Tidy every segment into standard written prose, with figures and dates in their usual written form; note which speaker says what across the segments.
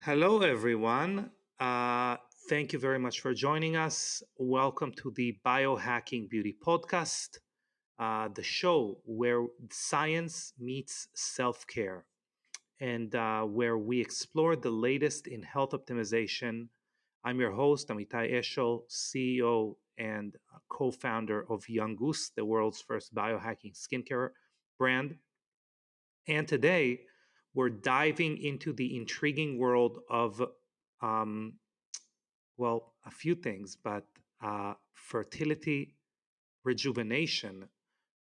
Speaker 1: Hello, everyone. Uh, Thank you very much for joining us. Welcome to the Biohacking Beauty podcast, the show where science meets self care and where we explore the latest in health optimization. I'm your host, Amitay, CEO and co founder of Young Goose, the world's first biohacking skincare brand. And today, we're diving into the intriguing world of, um, a few things, but fertility rejuvenation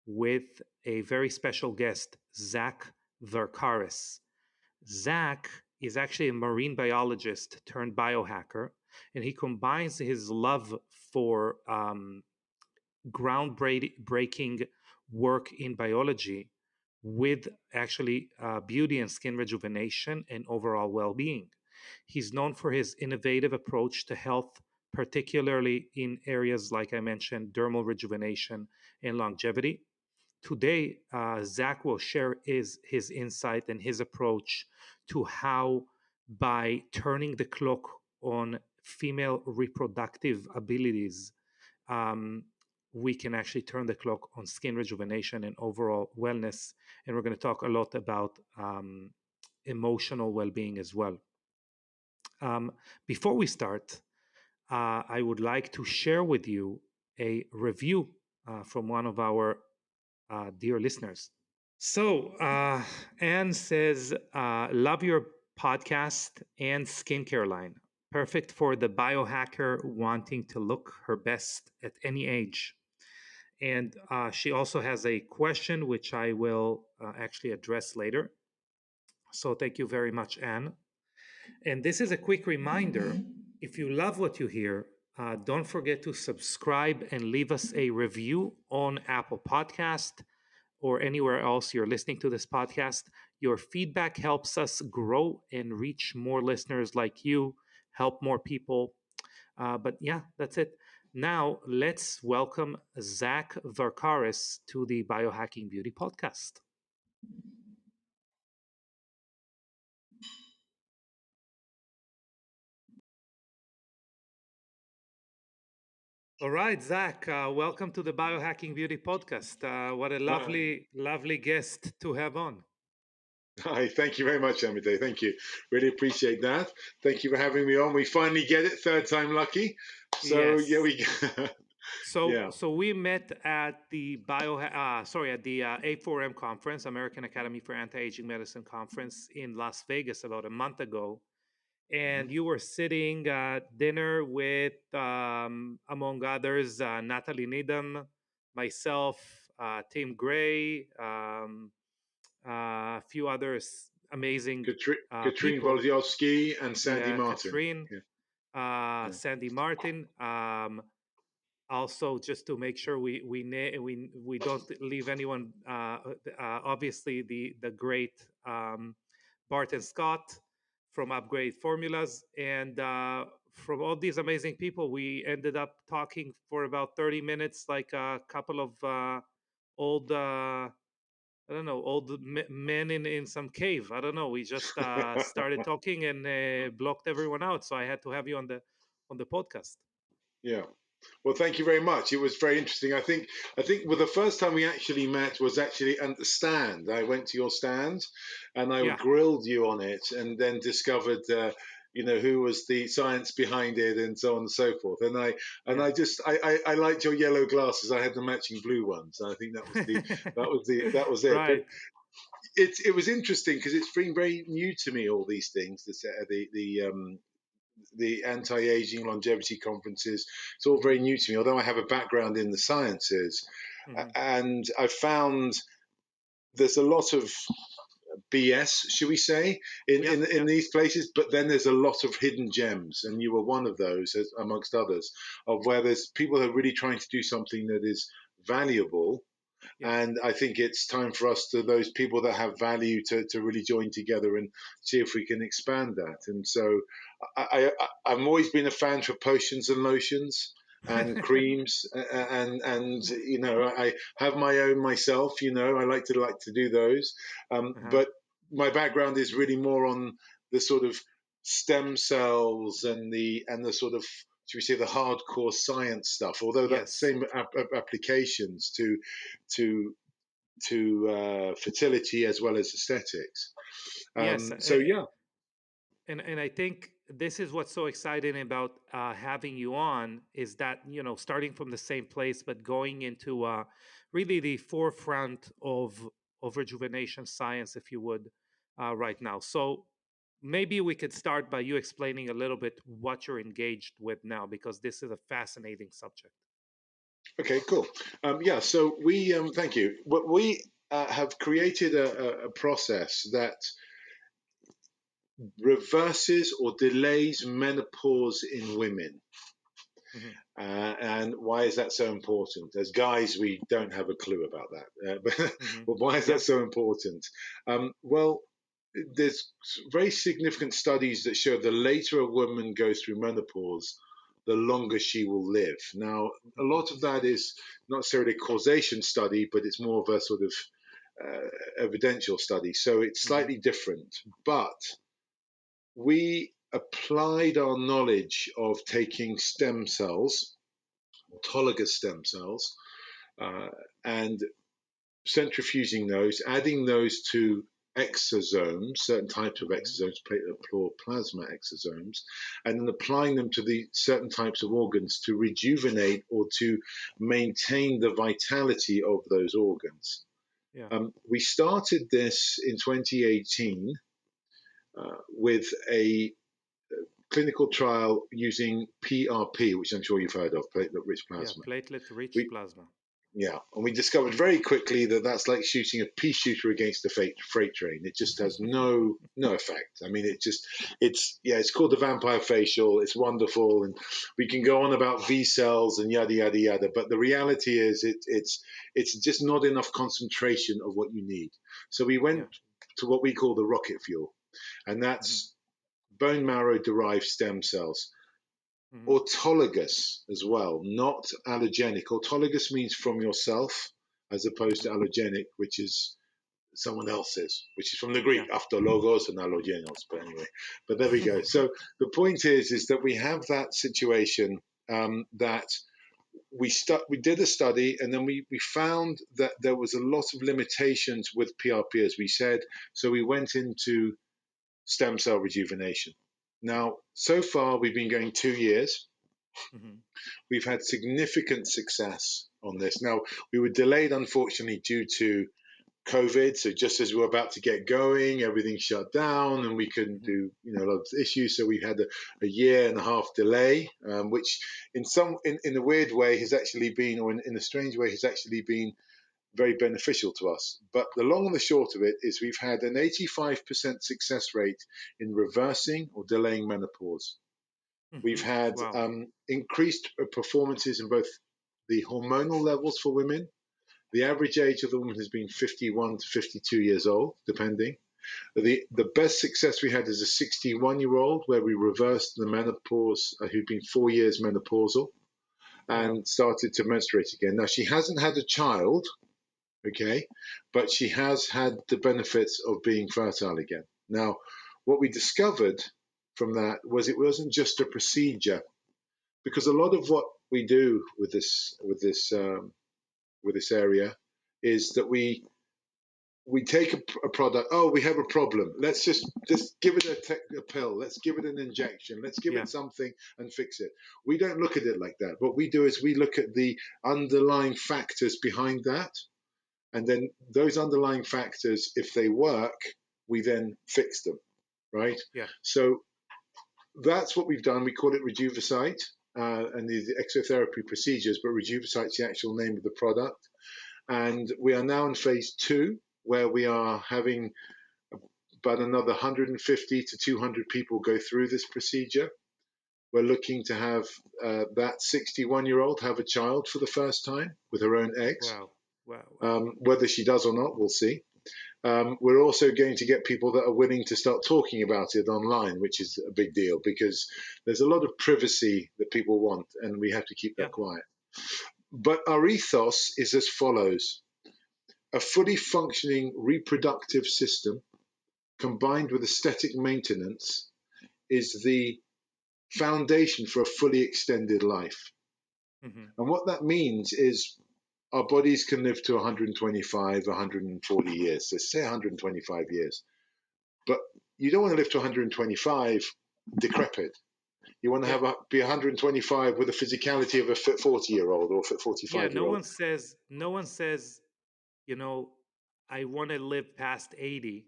Speaker 1: with a very special guest, Zack Varkaris. Zack is actually a marine biologist turned biohacker, and he combines his love for groundbreaking work in biology with actually beauty and skin rejuvenation and overall well being. He's known for his innovative approach to health, particularly in areas like I mentioned, dermal rejuvenation and longevity. Today, Zack will share his insight and his approach to how, by turning the clock on female reproductive abilities, um, we can actually turn the clock on skin rejuvenation and overall wellness. And we're going to talk a lot about emotional well being as well. Um, Before we start, I would like to share with you a review from one of our dear listeners. So, Anne says, love your podcast and skincare line. Perfect for the biohacker wanting to look her best at any age. And she also has a question, which I will actually address later. So, thank you very much, Anne. And this is a quick reminder, if you love what you hear, don't forget to subscribe and leave us a review on Apple Podcast or anywhere else you're listening to this podcast. Your feedback helps us grow and reach more listeners like you, help more people. But yeah, that's it. Now, let's welcome Zack Varkaris to the Biohacking Beauty podcast. All right, Zack, welcome to the Biohacking Beauty podcast. What a
Speaker 2: Hi.
Speaker 1: lovely guest to have on.
Speaker 2: Hi, thank you very much, Amitay. Thank you. Really appreciate that. Thank you for having me on. We finally get it, third time lucky. So yeah,
Speaker 1: Yes.
Speaker 2: we
Speaker 1: So,
Speaker 2: yeah.
Speaker 1: so we met at the at the A4M conference, American Academy for Anti-Aging Medicine conference in Las Vegas about a month ago,
Speaker 2: Mhm.
Speaker 1: and you were sitting at dinner with, among others, Natalie Needham, myself, Tim Gray, a few others, amazing
Speaker 2: Katrine
Speaker 1: people.
Speaker 2: Wolodarski and Sandy
Speaker 1: Yeah,
Speaker 2: Martin.
Speaker 1: Katrine,
Speaker 2: Yeah, yeah.
Speaker 1: Sandy Martin. Also, just to make sure we don't leave anyone. Obviously, the great Barton Scott from Upgrade Formulas, and from all these amazing people, we ended up talking for about 30 minutes, like a couple of old. I don't know, old men in some cave. I don't know. We just started talking and blocked everyone out. So I had to have you on the podcast.
Speaker 2: Yeah. Well, thank you very much. It was very interesting. I think well, the first time we actually met was actually at the stand. I went to your stand, and I
Speaker 1: Yeah,
Speaker 2: grilled you on it, and then discovered, who was the science behind it, and so on and so forth. And
Speaker 1: yeah.
Speaker 2: I liked your yellow glasses. I had the matching blue ones. And I think that was it. But
Speaker 1: Right.
Speaker 2: it was interesting because it's been very new to me, all these things. The anti-aging longevity conferences. It's all very new to me, although I have a background in the sciences.
Speaker 1: Hmm.
Speaker 2: And I found there's a lot of BS, should we say, in,
Speaker 1: Yeah,
Speaker 2: in,
Speaker 1: yeah,
Speaker 2: in these places, but then there's a lot of hidden gems. And you were one of those, amongst others, of where there's people who are really trying to do something that is valuable.
Speaker 1: yeah.
Speaker 2: And I think it's time for us, to those people that have value, to really join together and see if we can expand that. And so I've always been a fan for potions and lotions and creams, and I have my own myself. I like to do those,
Speaker 1: Uh-huh.
Speaker 2: but my background is really more on the sort of stem cells and the sort of, should we say, the hardcore science stuff. Although that
Speaker 1: Yes.
Speaker 2: same applications to fertility as well as aesthetics.
Speaker 1: Yes.
Speaker 2: So yeah.
Speaker 1: And I think this is what's so exciting about having you on is that, starting from the same place but going into really the forefront of rejuvenation science, if you would, right now. So maybe we could start by you explaining a little bit what you're engaged with now, because this is a fascinating subject.
Speaker 2: Okay, cool. Yeah, so we thank you. We have created a process that reverses or delays menopause in women.
Speaker 1: Hmm.
Speaker 2: And why is that so important? As guys, we don't have a clue about that.
Speaker 1: Hmm.
Speaker 2: But why is that
Speaker 1: Yeah.
Speaker 2: so important? Well, there's very significant studies that show the later a woman goes through menopause, the longer she will live. Now, a
Speaker 1: Hmm.
Speaker 2: lot of that is not necessarily a causation study, but it's more of a sort of evidential study. So it's
Speaker 1: Hmm.
Speaker 2: slightly different. But we applied our knowledge of taking stem cells, autologous stem cells, uh, and centrifuging those, adding those to exosomes, certain types of
Speaker 1: Hmm.
Speaker 2: exosomes, plasma exosomes, and then applying them to the certain types of organs to rejuvenate or to maintain the vitality of those organs.
Speaker 1: Yeah.
Speaker 2: We started this in 2018 with a clinical trial using PRP, which I'm sure you've heard of, platelet-rich
Speaker 1: Yeah.
Speaker 2: plasma.
Speaker 1: Platelet rich
Speaker 2: We,
Speaker 1: plasma.
Speaker 2: Yeah, and we discovered very quickly that that's like shooting a pea shooter against a freight train. It just has no effect. I mean, it's called the vampire facial. It's wonderful, and we can go on about V cells and yada yada yada. But the reality is, it's just not enough concentration of what you need. So we
Speaker 1: Yeah.
Speaker 2: went to what we call the rocket fuel, and
Speaker 1: Hmm.
Speaker 2: that's bone marrow derived stem cells.
Speaker 1: Hmm.
Speaker 2: Autologous as well, not allogenic. Autologous means from yourself, as opposed to
Speaker 1: Hmm.
Speaker 2: allogenic, which is someone else's, which is from the
Speaker 1: Yeah.
Speaker 2: Greek, autologos and allogenos. But anyway, but there we go. So the point is that we have that situation that we did a study, and then we found that there was a lot of limitations with PRP, as we said. So we went into stem cell rejuvenation. Now, so far, we've been going 2 years.
Speaker 1: Hmm.
Speaker 2: We've had significant success on this. Now, we were delayed, unfortunately, due to COVID. So just as we were about to get going, everything shut down and we couldn't
Speaker 1: Hmm.
Speaker 2: do, a lot of issues. So we had a year and a half delay, which in a weird way has actually been, or in a strange way has actually been very beneficial to us. But the long and the short of it is we've had an 85% success rate in reversing or delaying menopause. We've
Speaker 1: Hmm.
Speaker 2: had
Speaker 1: Wow.
Speaker 2: increased performances in both the hormonal levels for women. The average age of the woman has been 51 to 52 years old, depending. The best success we had is a 61-year-old where we reversed the menopause, who'd been 4 years menopausal
Speaker 1: Wow.
Speaker 2: and started to menstruate again. Now, she hasn't had a child, okay, but she has had the benefits of being fertile again. Now, what we discovered from that was it wasn't just a procedure, because a lot of what we do with this area is that we take a product. Oh, we have a problem. Let's just give it a pill. Let's give it an injection. Let's give
Speaker 1: Yeah.
Speaker 2: it something and fix it. We don't look at it like that. What we do is we look at the underlying factors behind that, and then those underlying factors, if they work, we then fix them, right?
Speaker 1: Yeah.
Speaker 2: So that's what we've done. We call it Rejuvicite, and the exotherapy procedures, but Rejuvicite's the actual name of the product. And we are now in phase 2, where we are having about another 150 to 200 people go through this procedure. We're looking to have that 61-year-old have a child for the first time with her own eggs.
Speaker 1: Wow. Wow. Wow.
Speaker 2: Whether she does or not, we'll see. We're also going to get people that are willing to start talking about it online, which is a big deal because there's a lot of privacy that people want, and we have to keep
Speaker 1: Yeah.
Speaker 2: that quiet. But our ethos is as follows: a fully functioning reproductive system combined with aesthetic maintenance is the foundation for a fully extended life.
Speaker 1: Hmm.
Speaker 2: And what that means is our bodies can live to 125, 140 years. So say 125 years. But you don't want to live to 125 decrepit. You want to
Speaker 1: Yeah.
Speaker 2: be 125 with the physicality of a fit 40-year-old or a fit
Speaker 1: Yeah.
Speaker 2: 45-year-old.
Speaker 1: No one says, you know, I want to live past 80,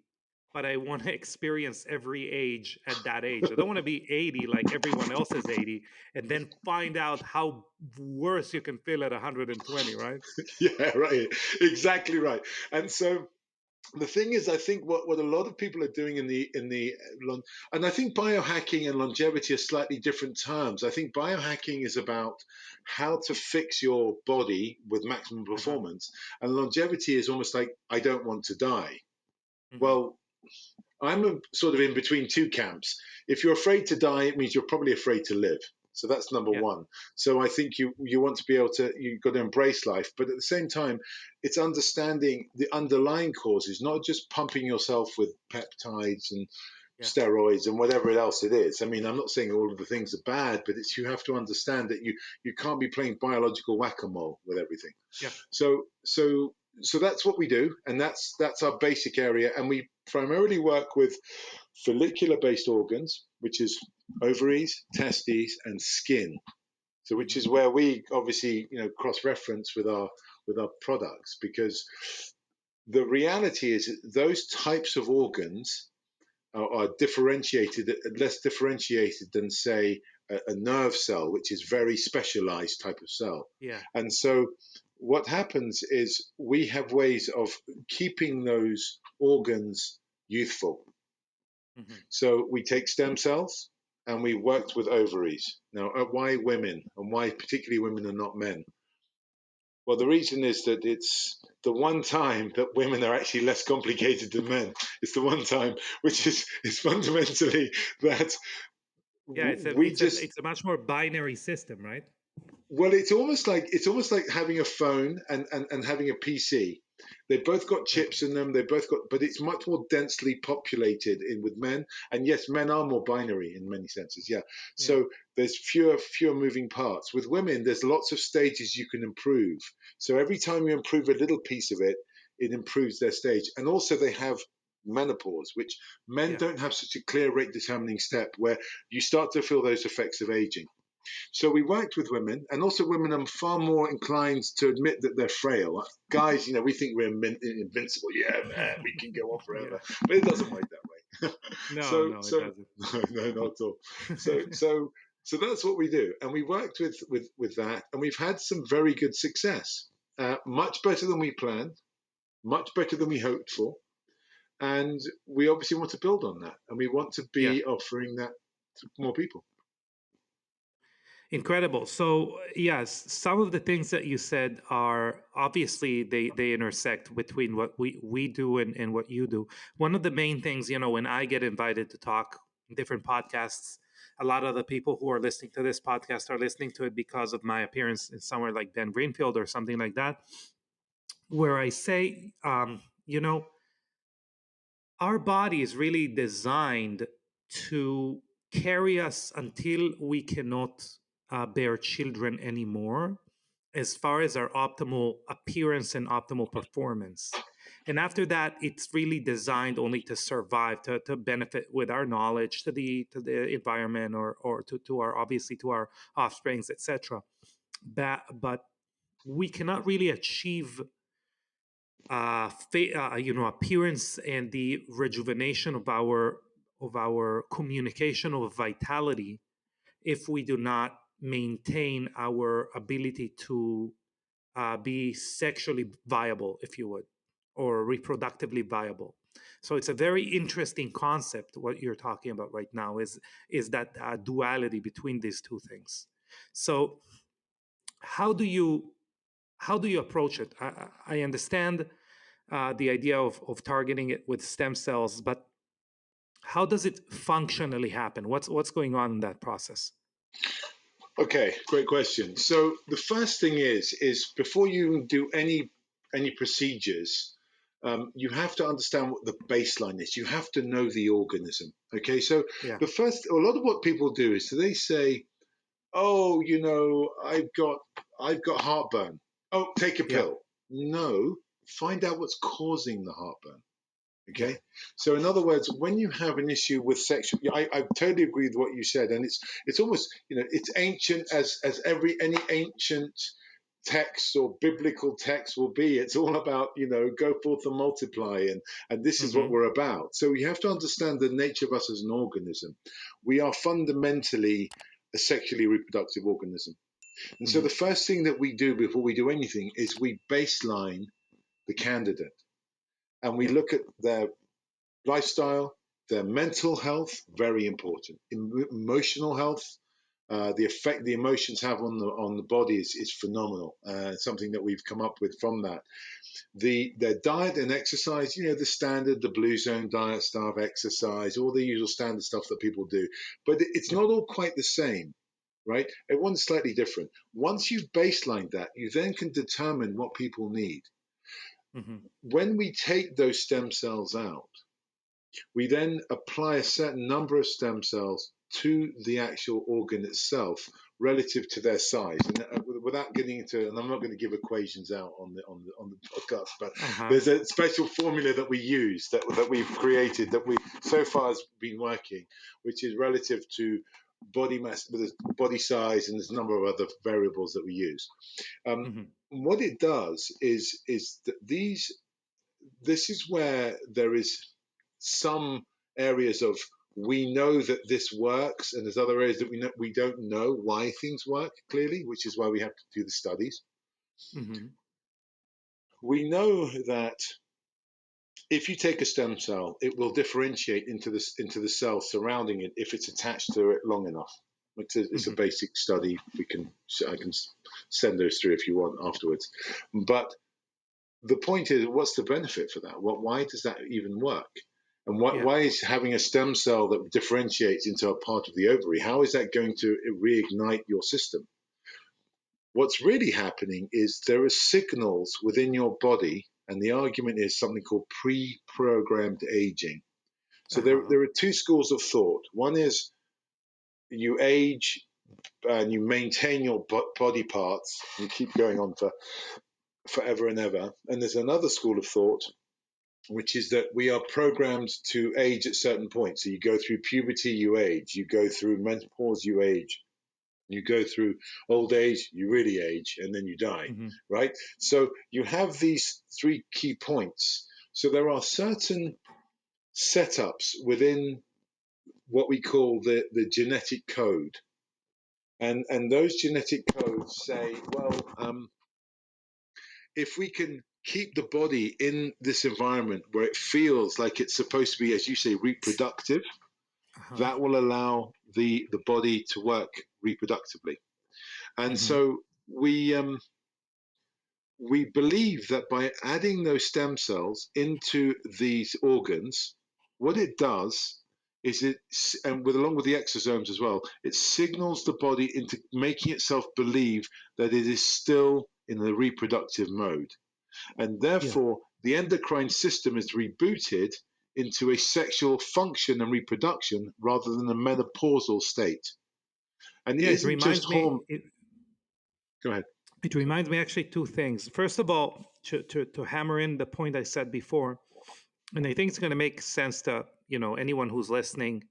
Speaker 1: but I want to experience every age at that age. I don't want to be 80 like everyone else is 80 and then find out how worse you can feel at 120, right?
Speaker 2: Yeah, right. Exactly right. And so the thing is, I think what a lot of people are doing and I think biohacking and longevity are slightly different terms. I think biohacking is about how to fix your body with maximum
Speaker 1: Uh-huh.
Speaker 2: performance, and longevity is almost like I don't want to die.
Speaker 1: Hmm.
Speaker 2: Well, I'm sort of in between two camps. If you're afraid to die, it means you're probably afraid to live. So that's number
Speaker 1: Yeah.
Speaker 2: one. So I think you want to be able to, you've got to embrace life, but at the same time, it's understanding the underlying causes, not just pumping yourself with peptides and
Speaker 1: Yeah.
Speaker 2: steroids and whatever else it is. I mean, I'm not saying all of the things are bad, but it's you have to understand that you can't be playing biological whack-a-mole with everything.
Speaker 1: Yeah.
Speaker 2: So that's what we do, and that's our basic area. And we primarily work with follicular-based organs, which is ovaries, testes, and skin. So, which
Speaker 1: Hmm.
Speaker 2: is where we obviously cross-reference with our products, because the reality is that those types of organs are differentiated, less differentiated than, say, a nerve cell, which is very specialized type of cell.
Speaker 1: Yeah.
Speaker 2: And so what happens is we have ways of keeping those organs youthful.
Speaker 1: Hmm.
Speaker 2: So we take stem cells and we worked with ovaries. Now, why women, and why particularly women and not men? Well, the reason is that it's the one time that women are actually less complicated than men. It's the one time which is fundamentally that
Speaker 1: Yeah.
Speaker 2: we just
Speaker 1: It's a much more binary system, right?
Speaker 2: well, it's almost like having a phone and having a PC. They've both got
Speaker 1: Yeah.
Speaker 2: chips in them. They've both got, but it's much more densely populated in with men. And yes, men are more binary in many senses. Yeah.
Speaker 1: Yeah.
Speaker 2: So there's fewer moving parts. With women, there's lots of stages you can improve. So every time you improve a little piece of it, it improves their stage. And also they have menopause, which men
Speaker 1: Yeah.
Speaker 2: don't have such a clear rate determining step where you start to feel those effects of aging. So we worked with women, and also women are far more inclined to admit that they're frail. Guys, we think we're invincible. Yeah, man, we can go on
Speaker 1: Yeah.
Speaker 2: forever, but it doesn't work that way.
Speaker 1: No,
Speaker 2: so,
Speaker 1: no, it
Speaker 2: so
Speaker 1: doesn't.
Speaker 2: no, not at all. So that's what we do, and we worked with that, and we've had some very good success. Much better than we planned, much better than we hoped for, and we obviously want to build on that, and we want to
Speaker 1: Yeah.
Speaker 2: be offering that to more people.
Speaker 1: Incredible. So, yes, some of the things that you said are obviously they intersect between what we do and what you do. One of the main things, when I get invited to talk in different podcasts, a lot of the people who are listening to this podcast are listening to it because of my appearance in somewhere like Ben Greenfield or something like that, where I say, our body is really designed to carry us until we cannot bear children anymore, as far as our optimal appearance and optimal performance. And after that, it's really designed only to survive, to benefit with our knowledge to the environment or to our obviously to our offsprings, etc. But we cannot really achieve appearance and the rejuvenation of our communication of vitality if we do not maintain our ability to be sexually viable, if you would, or reproductively viable. So it's a very interesting concept. What you're talking about right now is that duality between these two things. So how do you how do you approach it? I understand the idea of targeting it with stem cells, but how does it functionally happen? What's going on in that process?
Speaker 2: Okay, great question. So the first thing is before you do any procedures, you have to understand what the baseline is. You have to know the organism. Okay, so
Speaker 1: Yeah.
Speaker 2: a lot of what people do is they say, "Oh, I've got heartburn. Oh, take a
Speaker 1: Yeah.
Speaker 2: pill." No, find out what's causing the heartburn.
Speaker 1: Yeah.
Speaker 2: Okay, so in other words, when you have an issue with sexual, I totally agree with what you said, and it's almost it's ancient as any ancient text or biblical text will be. It's all about go forth and multiply, and this is what
Speaker 1: Mm-hmm.
Speaker 2: we're about. So you have to understand the nature of us as an organism. We are fundamentally a sexually reproductive organism, and so
Speaker 1: Mm-hmm.
Speaker 2: the first thing that we do before we do anything is we baseline the candidate, and we
Speaker 1: Yeah.
Speaker 2: look at their lifestyle, their mental health, very important. Emotional health, the effect the emotions have on the body is phenomenal. Something that we've come up with from that. Their diet and exercise, the standard, the blue zone diet, starve, exercise, all the usual standard stuff that people do. But it's
Speaker 1: Yeah.
Speaker 2: not all quite the same, right? Everyone's slightly different. Once you've baselined that, you then can determine what people need.
Speaker 1: Mm-hmm.
Speaker 2: When we take those stem cells out, we then apply a certain number of stem cells to the actual organ itself relative to their size. And without getting into, and I'm not going to give equations out on the podcast, but
Speaker 1: Uh-huh.
Speaker 2: there's a special formula that we use that we've created that we so far has been working, which is relative to body mass, body size, and there's a number of other variables that we use. Um,
Speaker 1: Mm-hmm.
Speaker 2: what it does is that this is where there is some areas of we know that this works, and there's other areas that we don't know why things work clearly, which is why we have to do the studies.
Speaker 1: Mm-hmm.
Speaker 2: We know that if you take a stem cell, it will differentiate into the cell surrounding it if it's attached to it long enough. It's a
Speaker 1: Mm-hmm.
Speaker 2: basic study. I can send those through if you want afterwards. But the point is, what's the benefit for that? Why does that even work? And
Speaker 1: Yeah.
Speaker 2: why is having a stem cell that differentiates into a part of the ovary, how is that going to reignite your system? What's really happening is there are signals within your body, and the argument is something called pre-programmed aging. So
Speaker 1: Uh-huh.
Speaker 2: there are two schools of thought. One is you age and you maintain your body parts, you keep going on for forever and ever. And there's another school of thought which is that we are programmed to age at certain points. So you go through puberty, you age. You go through menopause, you age. You go through old age, you really age, and then you die,
Speaker 1: Mm-hmm.
Speaker 2: right? So you have these three key points. So there are certain setups within what we call the genetic code. And those genetic codes say, well, if we can keep the body in this environment where it feels like it's supposed to be, as you say, reproductive,
Speaker 1: Uh-huh.
Speaker 2: that will allow the body to work reproductively. And
Speaker 1: Mm-hmm.
Speaker 2: so we believe that by adding those stem cells into these organs, what it does is and along with the exosomes as well, it signals the body into making itself believe that it is still in the reproductive mode. And
Speaker 1: Yeah.
Speaker 2: therefore the endocrine system is rebooted into a sexual function and reproduction rather than a menopausal state. And it
Speaker 1: Yeah.
Speaker 2: isn't just hormone. Go ahead.
Speaker 1: It reminds me actually two things. First of all, to hammer in the point I said before, and I think it's going to make sense to anyone who's listening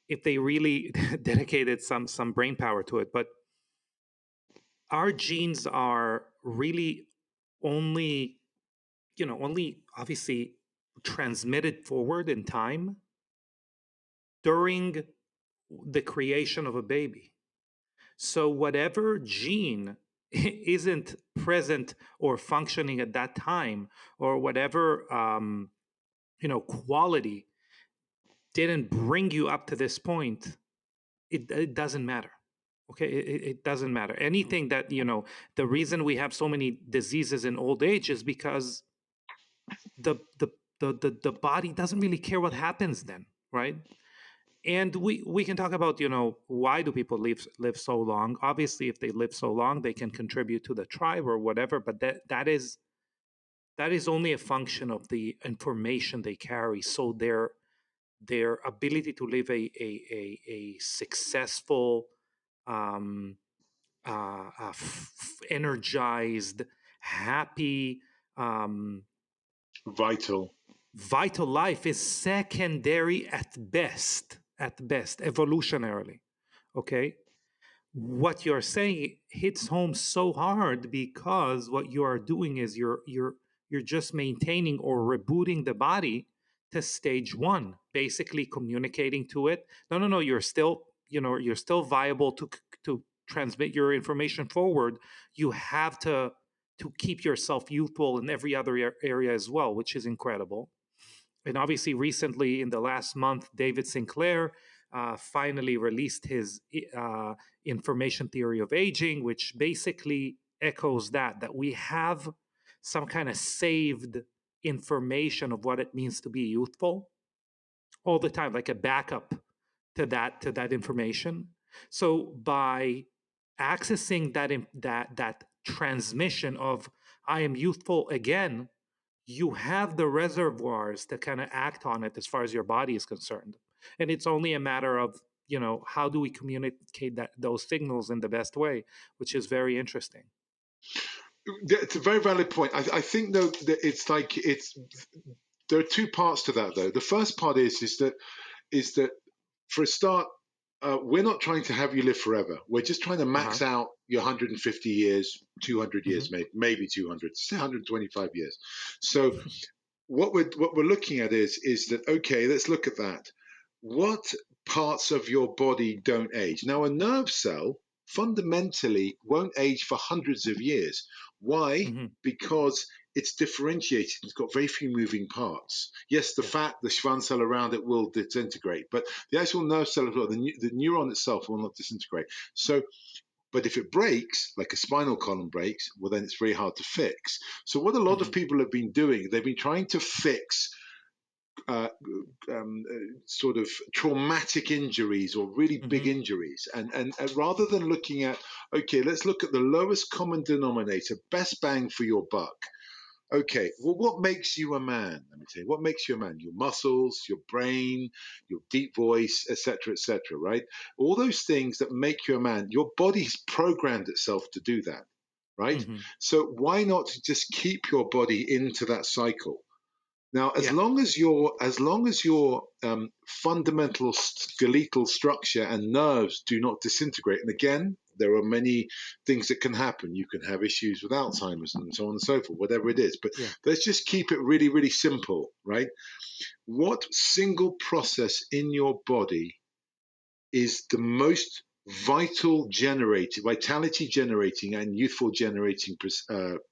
Speaker 1: if they really dedicated some brain power to it. But our genes are really only only obviously transmitted forward in time during the creation of a baby. So whatever gene isn't present or functioning at that time, or whatever quality didn't bring you up to this point, it doesn't matter. Okay, it doesn't matter. Anything that the reason we have so many diseases in old age is because the the the body doesn't really care what happens then, right? And we can talk about why do people live so long. Obviously if they live so long they can contribute to the tribe or whatever, but that is only a function of the information they carry. So their ability to live a successful, um, energized, happy, um,
Speaker 2: Vital.
Speaker 1: vital life is secondary at best, evolutionarily. Okay. What you're saying hits home so hard because what you are doing is you're just maintaining or rebooting the body to stage one, basically communicating to it, no, you're still, you're still viable to transmit your information forward. You have to keep yourself youthful in every other area as well, which is incredible. And obviously, recently in the last month, David Sinclair finally released his information theory of aging, which basically echoes that we have some kind of saved information of what it means to be youthful all the time, like a backup to that information. So by accessing that transmission of I am youthful again, you have the reservoirs to kind of act on it as far as your body is concerned. And it's only a matter of, how do we communicate those signals in the best way, which is very interesting.
Speaker 2: It's a very valid point. I think though that it's like it's there are two parts to that though. The first part is that for a start, we're not trying to have you live forever. We're just trying to
Speaker 1: Uh-huh.
Speaker 2: max out your 150 years, 200 years,
Speaker 1: Hmm.
Speaker 2: maybe 200, 125 years. So what we're looking at is that okay, let's look at that. What parts of your body don't age? Now, a nerve cell fundamentally won't age for hundreds of years. Why?
Speaker 1: Hmm.
Speaker 2: Because it's differentiated. It's got very few moving parts. Yes, the
Speaker 1: Yeah.
Speaker 2: fat, the Schwann cell around it will disintegrate, but the actual nerve cell, the neuron itself will not disintegrate. So but if it breaks, like a spinal column breaks, well, then it's very hard to fix. So, what a lot of
Speaker 1: Hmm.
Speaker 2: people have been doing, they've been trying to fix uh, sort of traumatic injuries or really big
Speaker 1: Hmm.
Speaker 2: injuries. And rather than looking at, okay, let's look at the lowest common denominator, best bang for your buck. Okay, well, what makes you a man? Let me tell you, what makes you a man? Your muscles, your brain, your deep voice, etc., right? All those things that make you a man, your body's programmed itself to do that, right?
Speaker 1: Hmm.
Speaker 2: So why not just keep your body into that cycle? Now, as
Speaker 1: Yeah.
Speaker 2: long as your fundamental skeletal structure and nerves do not disintegrate, and again, there are many things that can happen. You can have issues with Alzheimer's and so on and so forth, whatever it is. But
Speaker 1: Yeah.
Speaker 2: let's just keep it really, really simple, right? What single process in your body is the most vitality generating and youthful generating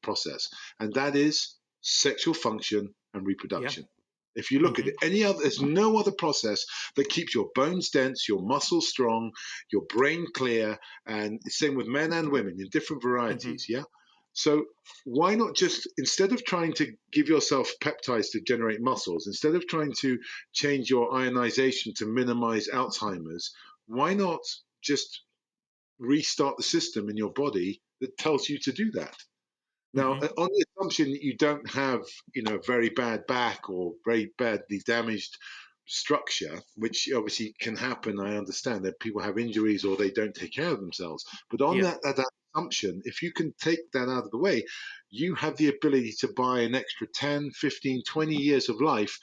Speaker 2: process, and that is sexual function and
Speaker 1: Yeah.
Speaker 2: reproduction. If you look at
Speaker 1: Hmm.
Speaker 2: it, any other, there's no other process that keeps your bones dense, your muscles strong, your brain clear, and same with men and women in different
Speaker 1: Hmm.
Speaker 2: varieties. Yeah. So why not just instead of trying to give yourself peptides to generate muscles, instead of trying to change your ionization to minimize Alzheimer's, why not just restart the system in your body that tells you to do that? Now,
Speaker 1: Hmm.
Speaker 2: on the assumption that you don't have, very bad back or very badly damaged structure, which obviously can happen, I understand that people have injuries or they don't take care of themselves. But on
Speaker 1: Yeah.
Speaker 2: that assumption, if you can take that out of the way, you have the ability to buy an extra 10, 15, 20 years of life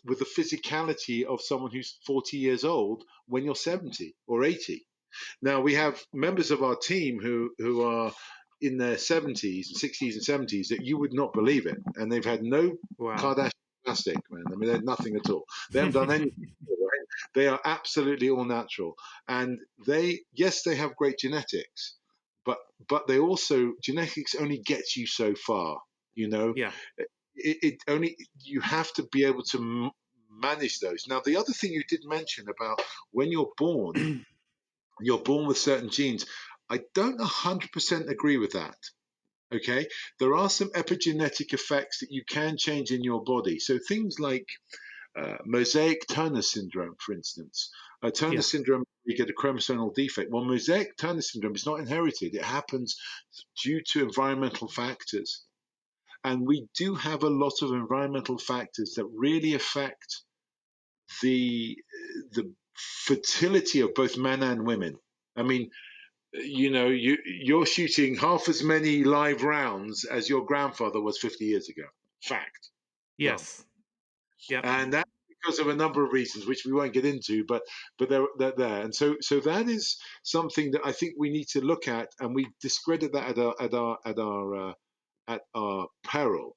Speaker 2: with the physicality of someone who's 40 years old when you're 70 or 80. Now we have members of our team who are in their 70s and 60s and 70s that you would not believe it, and they've had no
Speaker 1: Wow.
Speaker 2: Kardashian plastic, man. I mean, they're nothing at all. They haven't done anything. Right? They are absolutely all natural, and yes, they have great genetics, but they also genetics only gets you so far. You know,
Speaker 1: Yeah.
Speaker 2: it only you have to be able to manage those. Now, the other thing you did mention about when you're born with certain genes. I don't 100% agree with that. Okay, there are some epigenetic effects that you can change in your body. So things like mosaic Turner syndrome, for instance. Turner
Speaker 1: Yeah.
Speaker 2: syndrome, you get a chromosomal defect. Well, mosaic Turner syndrome is not inherited. It happens due to environmental factors. And we do have a lot of environmental factors that really affect the the fertility of both men and women. I mean, you're shooting half as many live rounds as your grandfather was 50 years ago. Fact. Done.
Speaker 1: Yes. Yep.
Speaker 2: And that's because of a number of reasons, which we won't get into, but they're there. And so that is something that I think we need to look at, and we discredit that at our peril.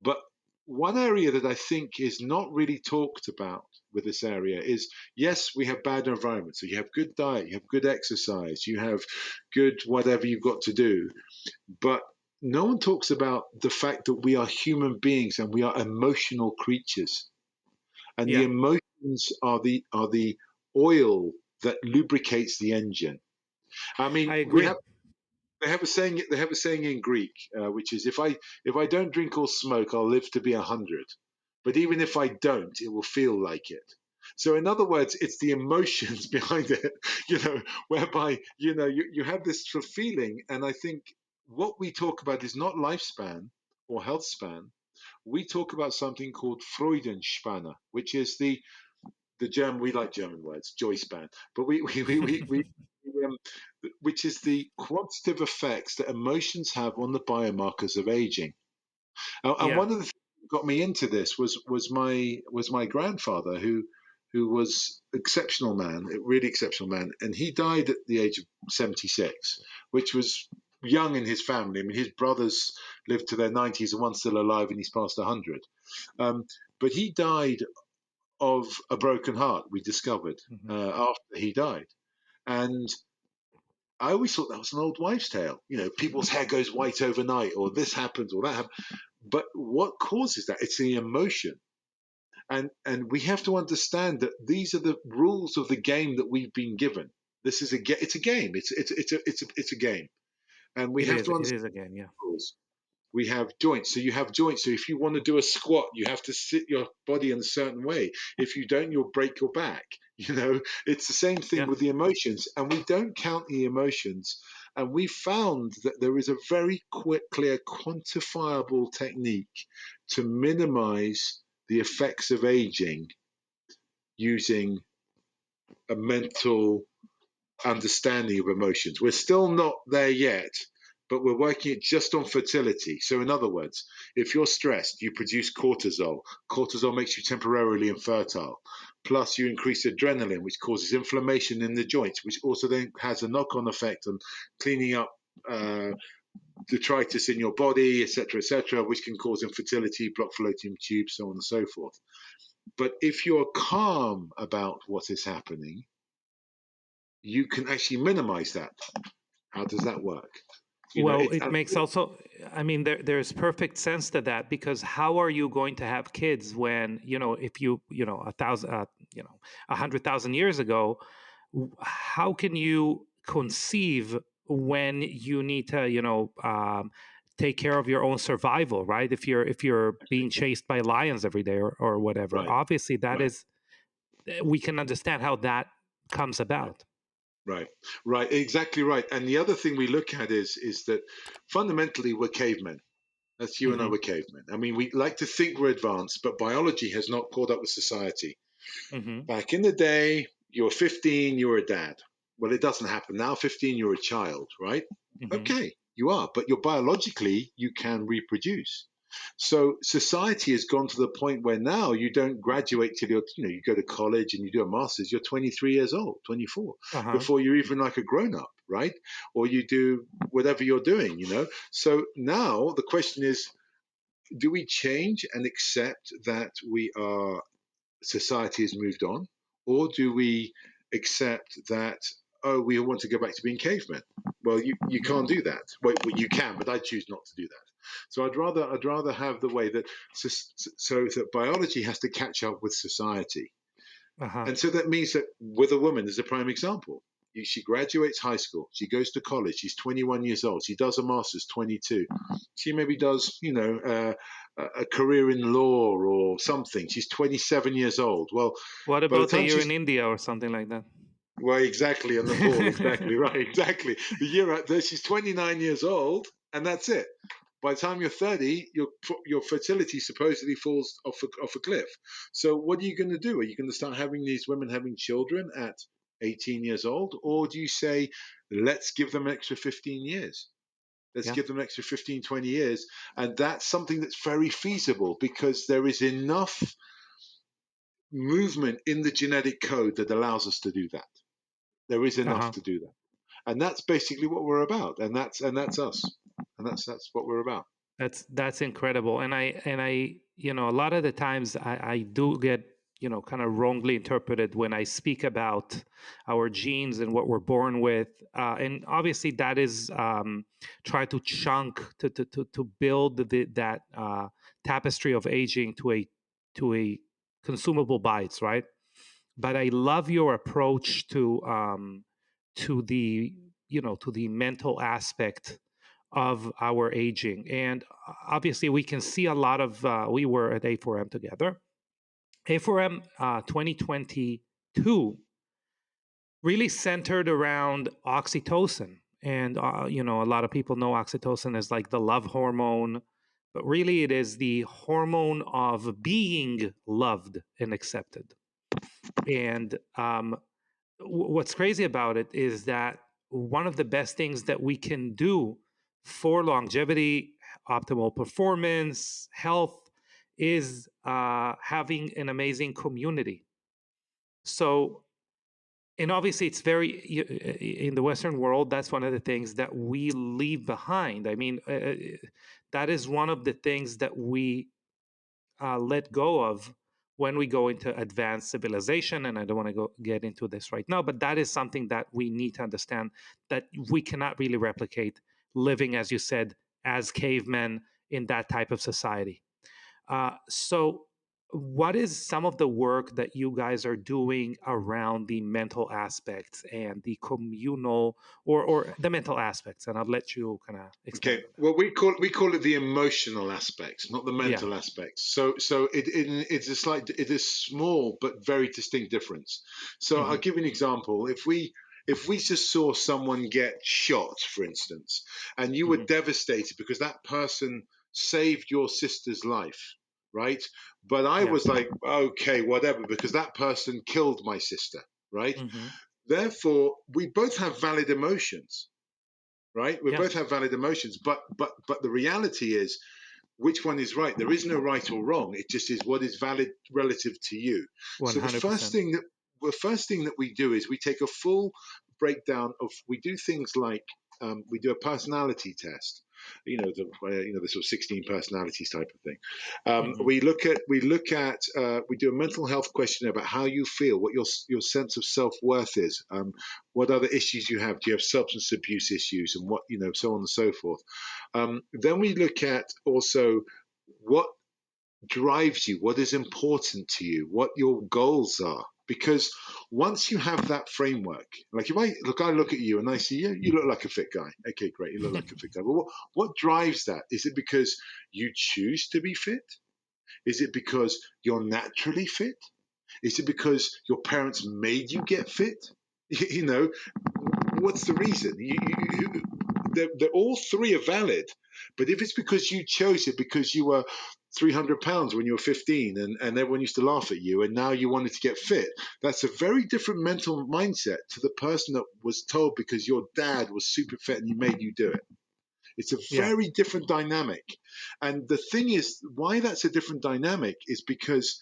Speaker 2: But one area that I think is not really talked about with this area is, yes, we have bad environment. So you have good diet, you have good exercise, you have good whatever you've got to do. But no one talks about the fact that we are human beings and we are emotional creatures. And the
Speaker 1: Yeah.
Speaker 2: emotions are the oil that lubricates the engine. I
Speaker 1: I
Speaker 2: mean, we
Speaker 1: agree.
Speaker 2: have they have a saying in Greek, which is if I don't drink or smoke, I'll live to be 100. But even if I don't, it will feel like it. So in other words, it's the emotions behind it, whereby you have this sort of feeling. And I think what we talk about is not lifespan or health span. We talk about something called Freudenspanne, which is the German. We like German words, joy span, but um, which is the quantitative effects that emotions have on the biomarkers of aging. And
Speaker 1: Yeah.
Speaker 2: one of the things that got me into this was my grandfather, who was exceptional man, a really exceptional man, and he died at the age of 76, which was young in his family. I mean, his brothers lived to their 90s, and one's still alive, and he's past 100. But he died of a broken heart. We discovered
Speaker 1: Hmm.
Speaker 2: after he died, and I always thought that was an old wives' tale. People's hair goes white overnight, or this happens, or that happens. But what causes that? It's the emotion, and we have to understand that these are the rules of the game that we've been given. It's a game. It's a game, and we
Speaker 1: It
Speaker 2: have
Speaker 1: is.
Speaker 2: to
Speaker 1: It
Speaker 2: understand
Speaker 1: is again. Yeah.
Speaker 2: the rules. We have joints. So you have joints. So if you want to do a squat, you have to sit your body in a certain way. If you don't, you'll break your back. It's the same thing
Speaker 1: Yeah.
Speaker 2: with the emotions, and we don't count the emotions. And we found that there is a very quick, clear, quantifiable technique to minimize the effects of aging using a mental understanding of emotions. We're still not there yet, but we're working it just on fertility. So, in other words, if you're stressed, you produce cortisol. Cortisol makes you temporarily infertile. Plus, you increase adrenaline, which causes inflammation in the joints, which also then has a knock on effect on cleaning up. Detritus in your body, etc., which can cause infertility, blocked fallopian tubes, so on and so forth. But if you're calm about what is happening, you can actually minimize that. How does that work?
Speaker 1: Well,
Speaker 2: It's
Speaker 1: it makes also, I mean, there's perfect sense to that, because how are you going to have kids when, if a thousand, 100,000 years ago, how can you conceive when you need to, take care of your own survival, right? If you're being chased by lions every day, or whatever,
Speaker 2: right,
Speaker 1: obviously that
Speaker 2: right,
Speaker 1: is, we can understand how that comes
Speaker 2: right,
Speaker 1: about.
Speaker 2: right, right. Exactly right. And the other thing we look at is that fundamentally we're cavemen. That's you and I
Speaker 1: Hmm.
Speaker 2: were cavemen. I mean, we like to think we're advanced, but biology has not caught up with society.
Speaker 1: Hmm.
Speaker 2: Back in the day, you were 15, you were a dad. Well, it doesn't happen now. 15, you're a child, right?
Speaker 1: Hmm.
Speaker 2: Okay, you are, but you're biologically, you can reproduce. So society has gone to the point where now you don't graduate till you go to college and you do a master's, you're 23 years old, 24,
Speaker 1: Uh-huh.
Speaker 2: before you're even like a grown up, right? Or you do whatever you're doing. So now the question is, do we change and accept that society has moved on, or do we accept that, oh, we want to go back to being cavemen? Well, you can't do that. Well, you can, but I choose not to do that. So I'd rather have the way that so that biology has to catch up with society,
Speaker 1: Uh-huh.
Speaker 2: and so that means that with a woman, as a prime example, she graduates high school, she goes to college, she's 21 years old, she does a master's, 22. She maybe does, a career in law or something. She's 27 years old. Well,
Speaker 1: What
Speaker 2: by the
Speaker 1: about a
Speaker 2: time
Speaker 1: year in
Speaker 2: she's
Speaker 1: India or something like that?
Speaker 2: well, exactly on Nepal, exactly right, exactly. The year out there, she's 29 years old, and that's it. By the time you're 30, your fertility supposedly falls off a cliff. So what are you going to do? Are you going to start having these women having children at 18 years old, or do you say, let's give them an extra 15 years? Let's
Speaker 1: Yeah.
Speaker 2: give them an extra 15, 20 years. And that's something that's very feasible because there is enough movement in the genetic code that allows us to do that. There is enough
Speaker 1: Uh-huh.
Speaker 2: to do that. And that's basically what we're about. And that's us. And that's what we're about.
Speaker 1: That's incredible. And I, a lot of the times I do get, kind of wrongly interpreted when I speak about our genes and what we're born with. And obviously that is try to chunk to build that tapestry of aging to a consumable bites, right? But I love your approach to the to the mental aspect of our aging. And obviously, we can see a lot of, we were at A4M together. A4M 2022 really centered around oxytocin. And, a lot of people know oxytocin as like the love hormone, but really it is the hormone of being loved and accepted. And what's crazy about it is that one of the best things that we can do for longevity, optimal performance, health is having an amazing community. So, and obviously, it's very in the Western world. That's one of the things that we leave behind. I mean, that is one of the things that we let go of when we go into advanced civilization. And I don't want to get into this right now, but that is something that we need to understand, that we cannot really replicate living, as you said, as cavemen in that type of society. So what is some of the work that you guys are doing around the mental aspects and the communal, or the mental aspects? And I'll let you kind of expand
Speaker 2: Okay.
Speaker 1: on that.
Speaker 2: Well, we call it the emotional aspects, not the
Speaker 1: Yeah.
Speaker 2: mental aspects. So it's a slight, it is small but very distinct difference. So I'll
Speaker 1: Hmm.
Speaker 2: give you an example. If we just saw someone get shot, for instance, and you were
Speaker 1: Hmm.
Speaker 2: devastated because that person saved your sister's life, right? But I
Speaker 1: Yeah.
Speaker 2: was like, okay, whatever, because that person killed my sister, right?
Speaker 1: Hmm.
Speaker 2: Therefore, we both have valid emotions, right? We
Speaker 1: Yeah.
Speaker 2: both have valid emotions, but the reality is, which one is right? There is no right or wrong. It just is what is valid relative to you. So the first
Speaker 1: 100%.
Speaker 2: thing that we do is we take a full breakdown of, we do things like, we do a personality test, the sort of 16 personalities type of thing.
Speaker 1: Hmm.
Speaker 2: We do a mental health questionnaire about how you feel, what your sense of self worth is, what other issues you have. Do you have substance abuse issues, and what, so on and so forth. Then we look at also what drives you, what is important to you, what your goals are. Because once you have that framework, like if I look at you and I see you look like a fit guy. Okay, great, you look like a fit guy. But what drives that? Is it because you choose to be fit? Is it because you're naturally fit? Is it because your parents made you get fit? You know, what's the reason? They're all three are valid, but if it's because you chose it because you were 300 pounds when you were 15, and everyone used to laugh at you, and now you wanted to get fit, that's a very different mental mindset to the person that was told because your dad was super fit and he made you do it. It's a
Speaker 1: Yeah.
Speaker 2: very different dynamic. And the thing is, why that's a different dynamic is because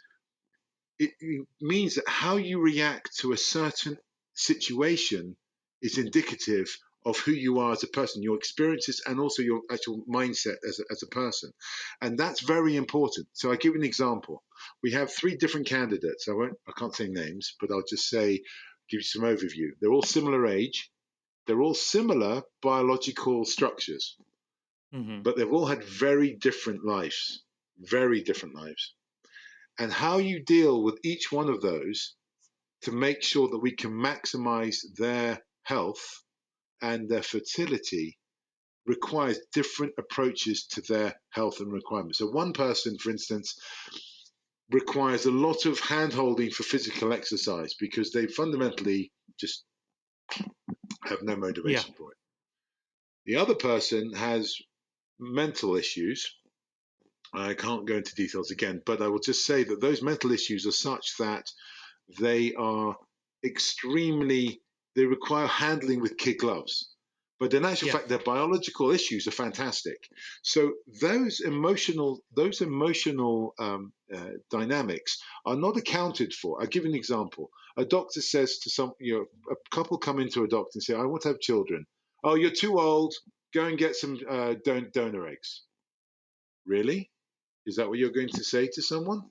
Speaker 2: it means that how you react to a certain situation is indicative of who you are as a person, your experiences, and also your actual mindset as a person. And that's very important. So I'll give you an example. We have three different candidates. I can't say names, but I'll just say, give you some overview. They're all similar age. They're all similar biological structures,
Speaker 1: Hmm.
Speaker 2: but they've all had very different lives, very different lives. And how you deal with each one of those to make sure that we can maximize their health and their fertility requires different approaches to their health and requirements. So one person, for instance, requires a lot of hand holding for physical exercise because they fundamentally just have no
Speaker 1: Yeah.
Speaker 2: motivation for it. The other person has mental issues. I can't go into details again, but I will just say that those mental issues are such that they are extremely, they require handling with kid gloves. But in actual
Speaker 1: Yeah.
Speaker 2: fact, their biological issues are fantastic. So those emotional dynamics are not accounted for. I'll give you an example. A doctor says to a couple come into a doctor and say, "I want to have children." "Oh, you're too old. Go and get some donor eggs." Really? Is that what you're going to say to someone?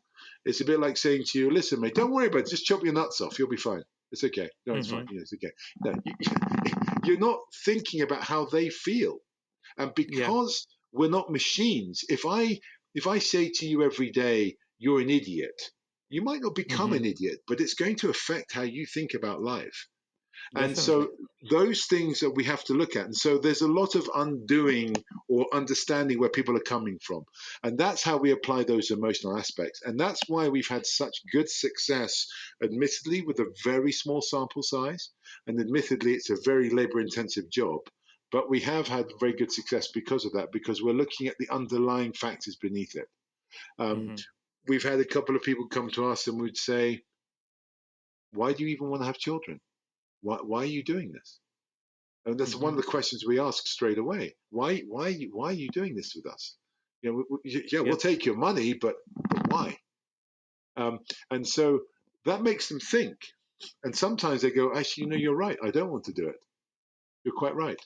Speaker 2: It's a bit like saying to you, "Listen, mate, don't worry about it. Just chop your nuts off. You'll be fine. It's okay. No, it's fine.
Speaker 1: Hmm.
Speaker 2: It's okay." No, you're not thinking about how they feel. And
Speaker 1: Yeah.
Speaker 2: because we're not machines, if I say to you every day, "You're an idiot," you might not become
Speaker 1: Hmm.
Speaker 2: an idiot, but it's going to affect how you think about life. And
Speaker 1: Definitely.
Speaker 2: so those things that we have to look at. And so there's a lot of undoing or understanding where people are coming from. And that's how we apply those emotional aspects. And that's why we've had such good success, admittedly, with a very small sample size. And admittedly, it's a very labor intensive job. But we have had very good success because of that, because we're looking at the underlying factors beneath it. Um,
Speaker 1: Hmm.
Speaker 2: we've had a couple of people come to us and would say, "Why do you even want to have children? Why are you doing this?" And that's one of
Speaker 1: Hmm.
Speaker 2: the questions we ask straight away. Why are you doing this with us? Yeah, we'll
Speaker 1: Yeah.
Speaker 2: take your money, but why? Um, and so that makes them think. And sometimes they go, "Actually, you're right. I don't want to do it. You're quite right."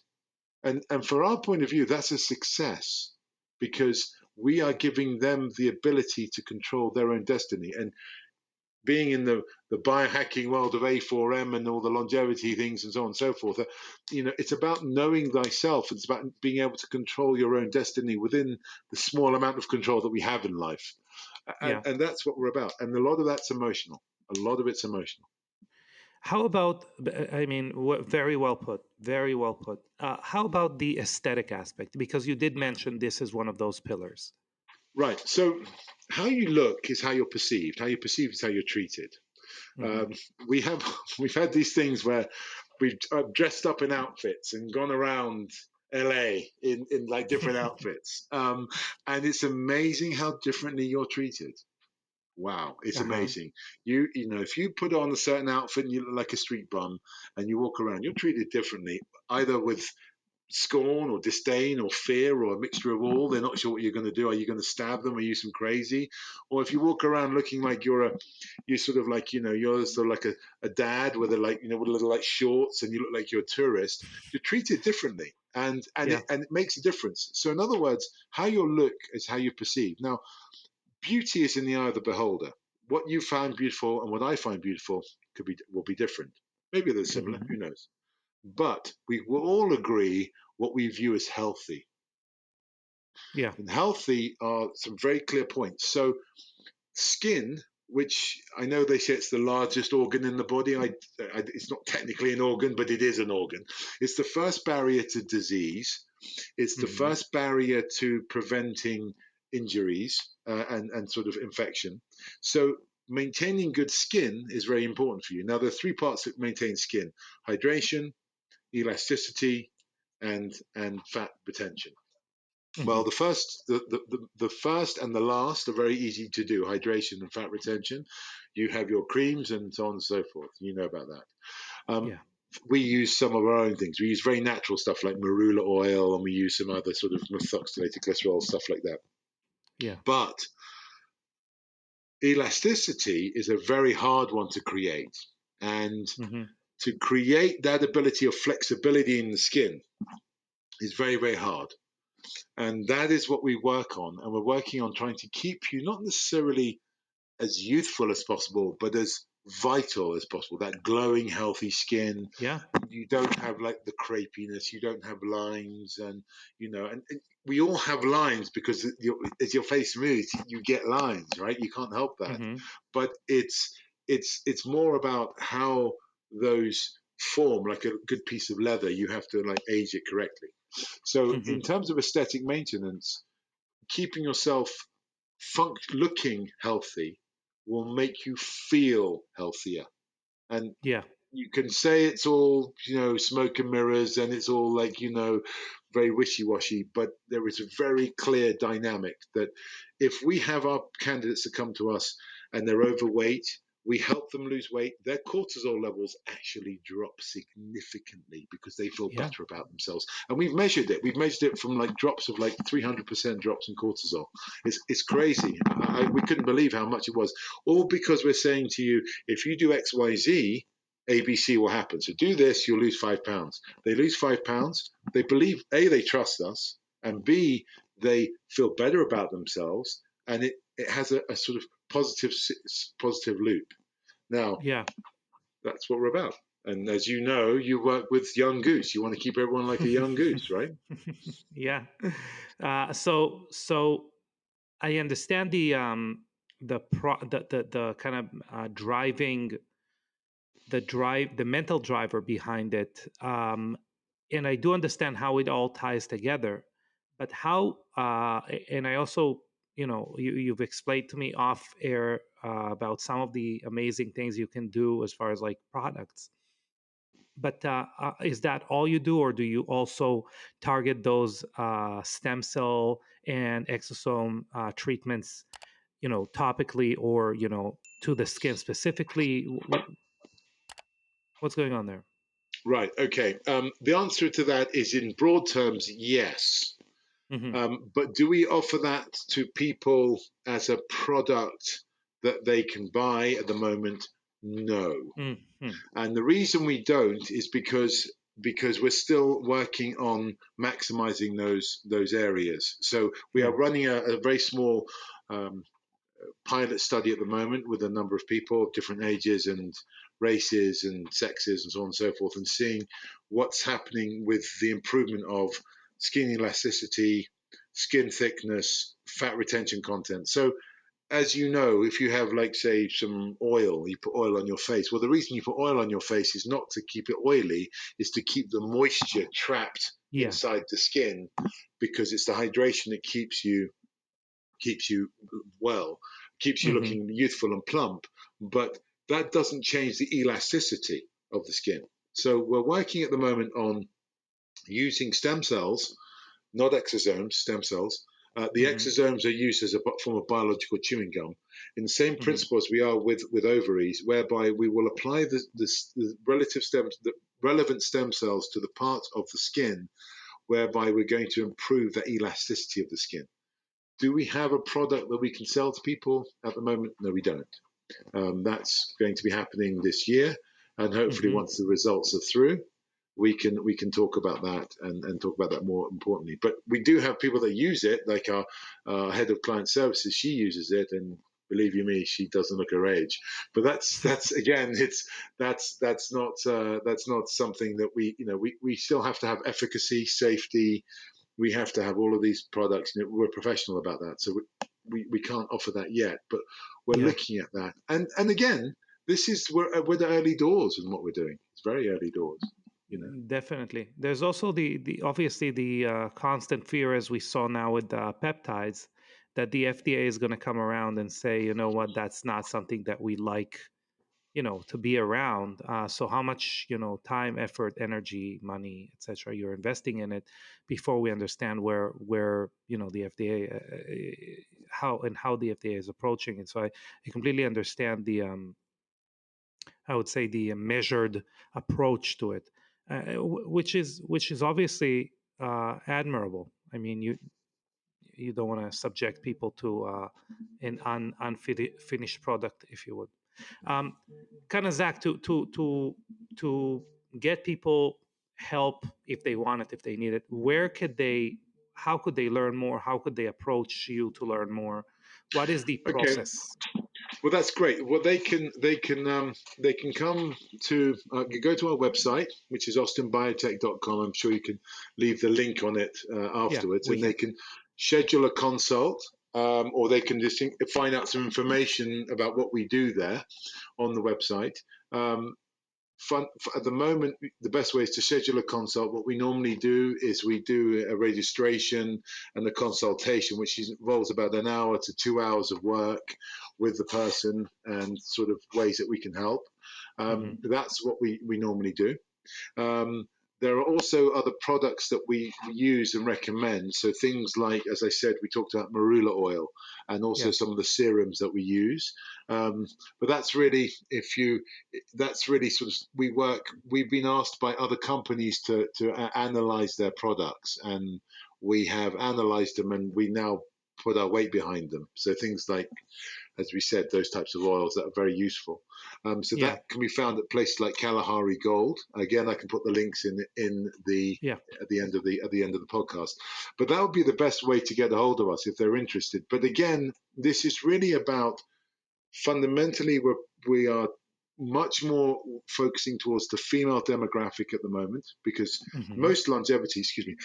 Speaker 2: And for our point of view, that's a success because we are giving them the ability to control their own destiny. And being in the biohacking world of A4M and all the longevity things and so on and so forth, it's about knowing thyself. It's about being able to control your own destiny within the small amount of control that we have in life. And,
Speaker 1: Yeah.
Speaker 2: and that's what we're about. And a lot of that's emotional. A lot of it's emotional.
Speaker 1: How about, I mean, very well put, very well put. How about the aesthetic aspect? Because you did mention this is one of those pillars.
Speaker 2: Right. So how you look is how you're perceived. How you're perceived is how you're treated.
Speaker 1: Hmm.
Speaker 2: Um, we have we've had these things where we've dressed up in outfits and gone around LA in like different outfits, and it's amazing how differently you're treated. Wow, it's
Speaker 1: Uh-huh.
Speaker 2: amazing. If you put on a certain outfit and you look like a street bum and you walk around, you're treated differently, either with scorn or disdain or fear or a mixture of all. They're not sure what you're going to do. Are you going to stab them? Are you some crazy? Or if you walk around looking like you're sort of like, you're sort of like a dad with with a little like shorts and you look like you're a tourist, you're treated differently.
Speaker 1: Yeah.
Speaker 2: And it makes a difference. So in other words, how you look is how you perceive. Now, beauty is in the eye of the beholder. What you find beautiful and what I find beautiful will be different. Maybe they're similar,
Speaker 1: Hmm.
Speaker 2: who knows? But we will all agree what we view as healthy.
Speaker 1: Yeah.
Speaker 2: And healthy are some very clear points. So, skin, which I know they say it's the largest organ in the body, it's not technically an organ, but it is an organ. It's the first barrier to disease, it's the
Speaker 1: Hmm.
Speaker 2: first barrier to preventing injuries and sort of infection. So, maintaining good skin is very important for you. Now, there are three parts that maintain skin: hydration, elasticity, and fat retention. Well,
Speaker 1: Hmm.
Speaker 2: the first and the last are very easy to do: hydration and fat retention. You have your creams and so on and so forth. You know about that. Um,
Speaker 1: Yeah.
Speaker 2: we use some of our own things. We use very natural stuff like marula oil, and we use some other sort of methoxylated glycerol stuff like that.
Speaker 1: Yeah.
Speaker 2: But elasticity is a very hard one to create, and
Speaker 1: Hmm.
Speaker 2: to create that ability of flexibility in the skin is very, very hard. And that is what we work on. And we're working on trying to keep you not necessarily as youthful as possible, but as vital as possible. That glowing, healthy skin.
Speaker 1: Yeah.
Speaker 2: You don't have like the crepiness. You don't have lines, and we all have lines because as your face moves, you get lines, right? You can't help that.
Speaker 1: Hmm.
Speaker 2: But it's more about how those form like a good piece of leather. You have to like age it correctly. So,
Speaker 1: Hmm.
Speaker 2: in terms of aesthetic maintenance, keeping yourself looking healthy will make you feel healthier. And
Speaker 1: Yeah.
Speaker 2: you can say it's all, smoke and mirrors, and it's all like, very wishy-washy, but there is a very clear dynamic that if we have our candidates that come to us and they're overweight, we help them lose weight, their cortisol levels actually drop significantly because they feel
Speaker 1: Yeah.
Speaker 2: better about themselves. And we've measured it. We've measured it from like drops of like 300% drops in cortisol. It's crazy. We couldn't believe how much it was. All because we're saying to you, if you do X, Y, Z, ABC will happen. So do this, you'll lose 5 pounds. They lose 5 pounds. They believe, A, they trust us, and B, they feel better about themselves. And it has a sort of positive loop. Now,
Speaker 1: Yeah.
Speaker 2: that's what we're about. And as you know, you work with Young Goose. You want to keep everyone like a young goose, right?
Speaker 1: Yeah. So I understand the kind of the mental driver behind it, and I do understand how it all ties together. But how? And I also, you've explained to me off air about some of the amazing things you can do as far as like products. But is that all you do, or do you also target those stem cell and exosome treatments, topically, or to the skin specifically? What's going on there?
Speaker 2: Right. Okay. The answer to that is in broad terms, yes.
Speaker 1: Hmm.
Speaker 2: But do we offer that to people as a product that they can buy at the moment? No.
Speaker 1: Hmm.
Speaker 2: And the reason we don't is because we're still working on maximizing those areas. So we
Speaker 1: Yeah.
Speaker 2: are running a very small um, pilot study at the moment with a number of people of different ages and races and sexes and so on and so forth, and seeing what's happening with the improvement of skin elasticity, skin thickness, fat retention content. So as you know, if you have, like, say, some oil, you put oil on your face. Well, the reason you put oil on your face is not to keep it oily, is to keep the moisture trapped
Speaker 1: Yeah.
Speaker 2: inside the skin, because it's the hydration that keeps you well, keeps you
Speaker 1: Hmm.
Speaker 2: looking youthful and plump. But that doesn't change the elasticity of the skin. So we're working at the moment on using stem cells, not exosomes, stem cells. The
Speaker 1: Hmm.
Speaker 2: exosomes are used as a form of biological chewing gum, in the same
Speaker 1: Hmm.
Speaker 2: principle as we are with ovaries, whereby we will apply the relevant stem cells to the part of the skin whereby we're going to improve the elasticity of the skin. Do we have a product that we can sell to people at the moment? No, we don't. That's going to be happening this year, and hopefully,
Speaker 1: Hmm.
Speaker 2: once the results are through, we can talk about that and talk about that more importantly. But we do have people that use it, like our head of client services. She uses it, and believe you me, she doesn't look her age. But that's again, that's not something that we still have to have efficacy, safety. We have to have all of these products. We're professional about that, so we can't offer that yet, but we're
Speaker 1: Yeah.
Speaker 2: looking at that. And again, we're the early doors in what we're doing. It's very early doors, you know.
Speaker 1: Definitely. There's also the obviously the constant fear, as we saw now with the peptides, that the FDA is going to come around and say, you know what, that's not something that we like, to be around. So how much, time, effort, energy, money, etc., you're investing in it before we understand where the FDA, how the FDA is approaching it. So I completely understand the I would say the measured approach to it, which is obviously admirable. I mean, you don't want to subject people to an unfinished product, if you would. Um, Kind of, Zach, to get people help if they want it, if they need it. Where could they? How could they learn more? How could they approach you to learn more? What is the
Speaker 2: Okay,
Speaker 1: process?
Speaker 2: well, that's great. Well, they can come to go to our website, which is austinbiotech.com. I'm sure you can leave the link on it
Speaker 1: Yeah,
Speaker 2: afterwards,
Speaker 1: we
Speaker 2: and they
Speaker 1: can.
Speaker 2: can schedule a consult, or they can just find out some information about what we do there on the website. Um, at the moment, the best way is to schedule a consult. What we normally do is we do a registration and a consultation, which involves about an hour to 2 hours of work with the person and sort of ways that we can help.
Speaker 1: Hmm.
Speaker 2: That's what we normally do. Um, there are also other products that we use and recommend. So things like, as I said, we talked about marula oil and also
Speaker 1: Yeah.
Speaker 2: some of the serums that we use. Um, but that's really, if you, that's really sort of, we've been asked by other companies to analyze their products, and we have analyzed them, and we now put our weight behind them. So things like, as we said, those types of oils that are very useful. So
Speaker 1: Yeah.
Speaker 2: that can be found at places like Kalahari Gold. Again, I can put the links in the
Speaker 1: Yeah.
Speaker 2: at the end of the podcast. But that would be the best way to get a hold of us if they're interested. But again, this is really about fundamentally we are much more focusing towards the female demographic at the moment because
Speaker 1: Hmm.
Speaker 2: most longevity, excuse me,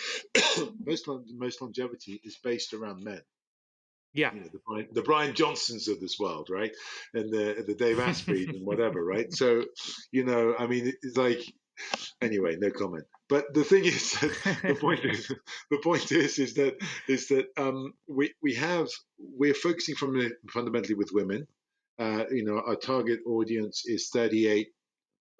Speaker 2: most longevity is based around men,
Speaker 1: Yeah.
Speaker 2: the Brian Johnsons of this world, right? And the Dave Asprey's and whatever, right? So, I mean, it's like anyway, no comment. But the thing is that the point is is that we're focusing fundamentally with women. Our target audience is 38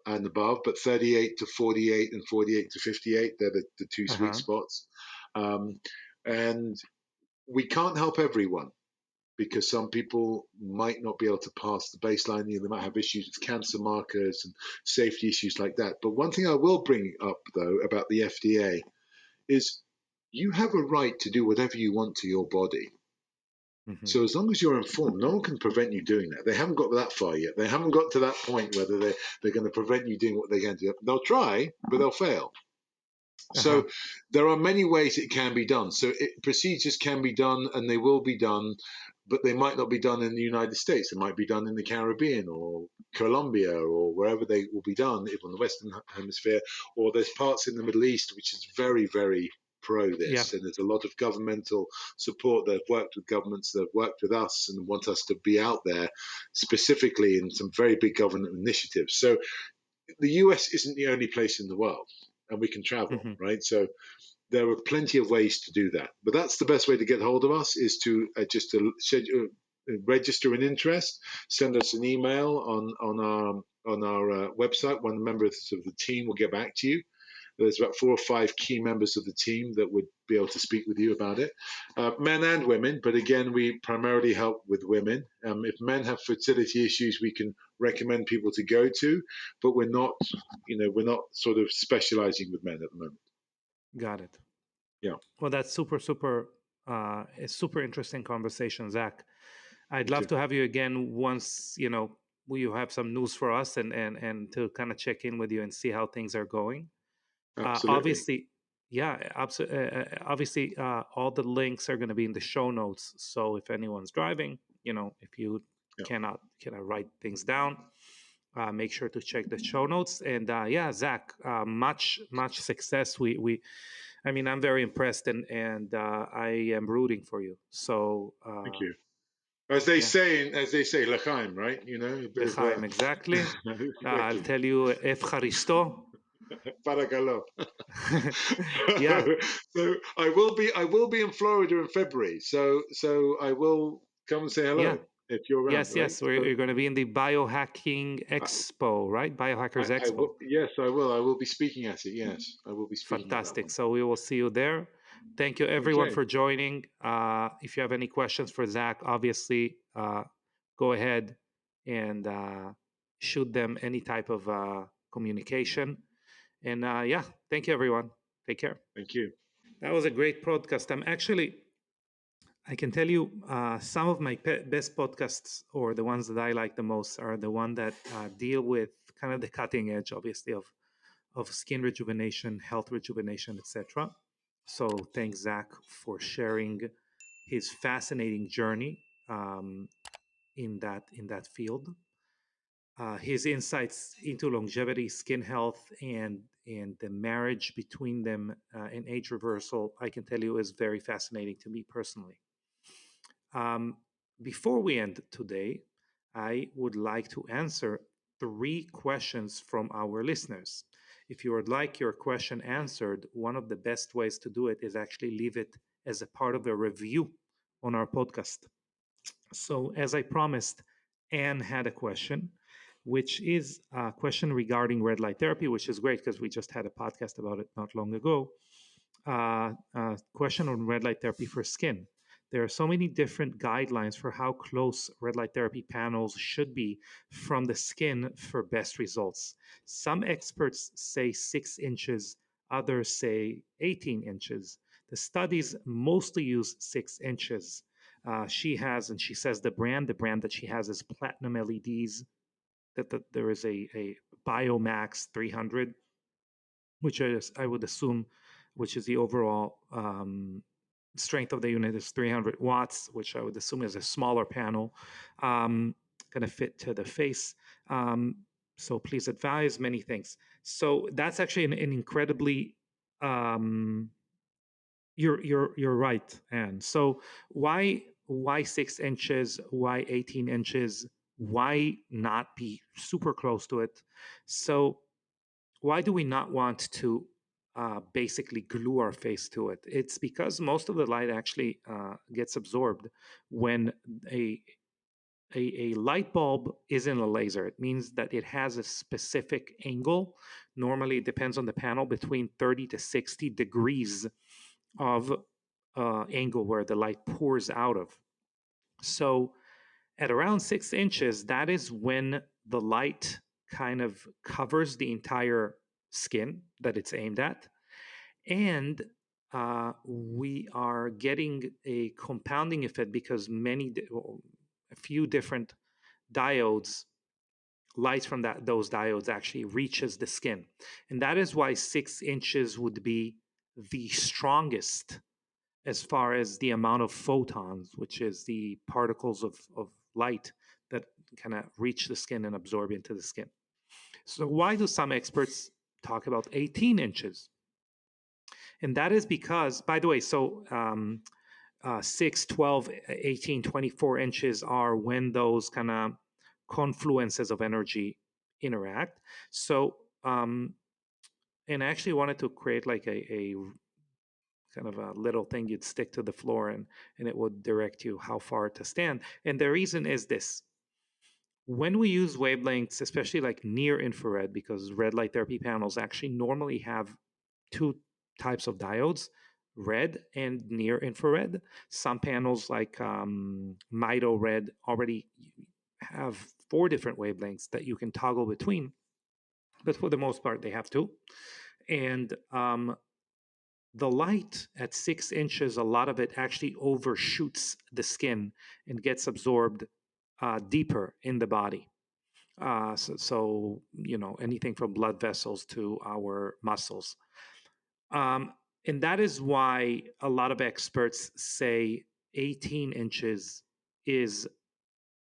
Speaker 2: and above, but 38 to 48 and 48 to 58, they're the two sweet
Speaker 1: Uh-huh.
Speaker 2: spots. Um, and we can't help everyone because some people might not be able to pass the baseline. They might have issues with cancer markers and safety issues like that. But one thing I will bring up, though, about the FDA is you have a right to do whatever you want to your body.
Speaker 1: Hmm.
Speaker 2: So as long as you're informed, no one can prevent you doing that. They haven't got that far yet. They haven't got to that point whether they're going to prevent you doing what they can do. They'll try, but they'll fail.
Speaker 1: Uh-huh.
Speaker 2: So there are many ways it can be done. So procedures can be done and they will be done, but they might not be done in the United States. They might be done in the Caribbean or Colombia or wherever they will be done, if on the Western Hemisphere, or there's parts in the Middle East which is very, very pro
Speaker 1: Yeah.
Speaker 2: this. And there's a lot of governmental support. They've worked with governments, they've worked with us and want us to be out there specifically in some very big government initiatives. So the US isn't the only place in the world, and we can travel,
Speaker 1: Hmm.
Speaker 2: right? So there are plenty of ways to do that, but that's the best way to get hold of us is to just to schedule, register an interest, send us an email on our website. One member of the team will get back to you. There's about 4 or 5 key members of the team that would be able to speak with you about it, men and women. But again, we primarily help with women. If men have fertility issues, we can recommend people to go to, but we're not sort of specializing with men at the moment.
Speaker 1: Got it.
Speaker 2: Yeah,
Speaker 1: Well, that's a super interesting conversation, Zach. I'd
Speaker 2: me
Speaker 1: love
Speaker 2: too.
Speaker 1: to have you again once, you have some news for us and to kind of check in with you and see how things are going.
Speaker 2: Absolutely.
Speaker 1: Obviously, yeah, obviously, all the links are going to be in the show notes. So if anyone's driving, if you
Speaker 2: Yeah,
Speaker 1: cannot write things down, make sure to check the show notes. And yeah, Zach, much success. I mean, I'm very impressed, and I am rooting for you. So
Speaker 2: thank you.
Speaker 1: yeah,
Speaker 2: As they say, L'chaim, right? A bit of
Speaker 1: L'chaim, exactly.
Speaker 2: thank
Speaker 1: I'll
Speaker 2: you.
Speaker 1: tell you, Efcharisto.
Speaker 2: Paragalo.
Speaker 1: Yeah,
Speaker 2: So I will be in Florida in February. So I will come and say
Speaker 1: yeah.
Speaker 2: hello if you're around,
Speaker 1: Yes,
Speaker 2: right?
Speaker 1: yes.
Speaker 2: So
Speaker 1: You're going to be in the Biohacking
Speaker 2: I,
Speaker 1: Expo, right? Biohackers
Speaker 2: I
Speaker 1: Expo.
Speaker 2: will. Yes, I will. I will be speaking at it. Yes, I will be speaking at that
Speaker 1: Fantastic.
Speaker 2: one.
Speaker 1: So we will see you there. Thank you, everyone,
Speaker 2: Okay.
Speaker 1: for joining. If you have any questions for Zach, obviously, go ahead and shoot them any type of communication. And yeah, thank you, everyone. Take care.
Speaker 2: Thank you.
Speaker 1: That was a great podcast. I can tell you some of my best podcasts, or the ones that I like the most, are the one that deal with kind of the cutting edge, obviously, of skin rejuvenation, health rejuvenation, etc. So thanks, Zach, for sharing his fascinating journey in that field. His insights into longevity, skin health, and the marriage between them and age reversal, I can tell you, is very fascinating to me personally. Um, Before we end today, I would like to answer 3 questions from our listeners. If you would like your question answered, one of the best ways to do it is actually leave it as a part of a review on our podcast. So, as I promised, Anne had a question. which is a question regarding red light therapy, which is great because we just had a podcast about it not long ago. Question on red light therapy for skin. There are so many different guidelines for how close red light therapy panels should be from the skin for best results. Some experts say 6 inches, others say 18 inches. The studies mostly use 6 inches. She has, and she says the brand that she has is Platinum LEDs. That there is a Biomax 300, which is, I would assume, which is the overall strength of the unit is 300 watts, which I would assume is a smaller panel, going to fit to the face. Um, so please advise many things. So that's actually an incredibly you're right, Anne. So why 6 inches? Why 18 inches? Why not be super close to it? So why do we not want to basically glue our face to it? It's because most of the light actually gets absorbed when a, a light bulb isn't a laser. It means that it has a specific angle. Normally, it depends on the panel between 30 to 60 degrees of angle where the light pours out of. So at around 6 inches, that is when the light kind of covers the entire skin that it's aimed at. And we are getting a compounding effect because a few different diodes, light from those diodes actually reaches the skin. And that is why 6 inches would be the strongest as far as the amount of photons, which is the particles of light that kind of reach the skin and absorb into the skin. So, why do some experts talk about 18 inches? And that is because, by the way, 6, 12, 18, 24 inches are when those kind of confluences of energy interact. So, and I actually wanted to create like a kind of a little thing you'd stick to the floor and it would direct you how far to stand. And the reason is this. When we use wavelengths, especially like near infrared, because red light therapy panels actually normally have two types of diodes, red and near infrared. Some panels like Mito Red already have 4 different wavelengths that you can toggle between, but for the most part, they have two. And the light at 6 inches, a lot of it actually overshoots the skin and gets absorbed deeper in the body. So, you know, anything from blood vessels to our muscles. Um, and that is why a lot of experts say 18 inches is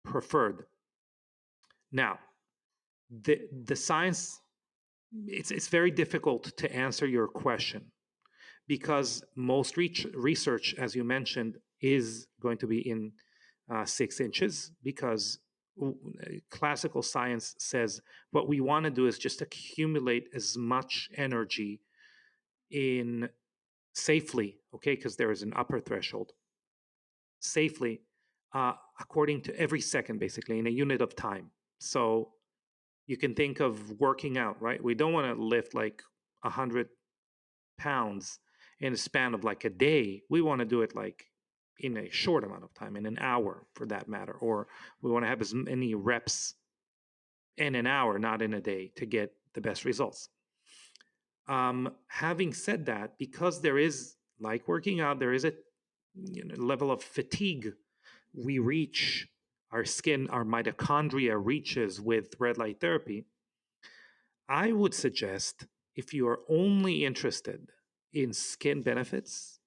Speaker 1: preferred. Now, the science, it's very difficult to answer your question because most research, as you mentioned, is going to be in 6 inches because classical science says what we want to do is just accumulate as much energy in safely, okay, because there is an upper threshold, safely, according to every second, basically, in a unit of time. So you can think of working out, right? We don't want to lift like 100 pounds in a span of like a day. We want to do it like in a short amount of time, in an hour for that matter, or we want to have as many reps in an hour, not in a day, to get the best results. Having said that, because there is, like working out, there is a level of fatigue we reach, our skin, our mitochondria reaches with red light therapy. I would suggest if you are only interested in skin benefits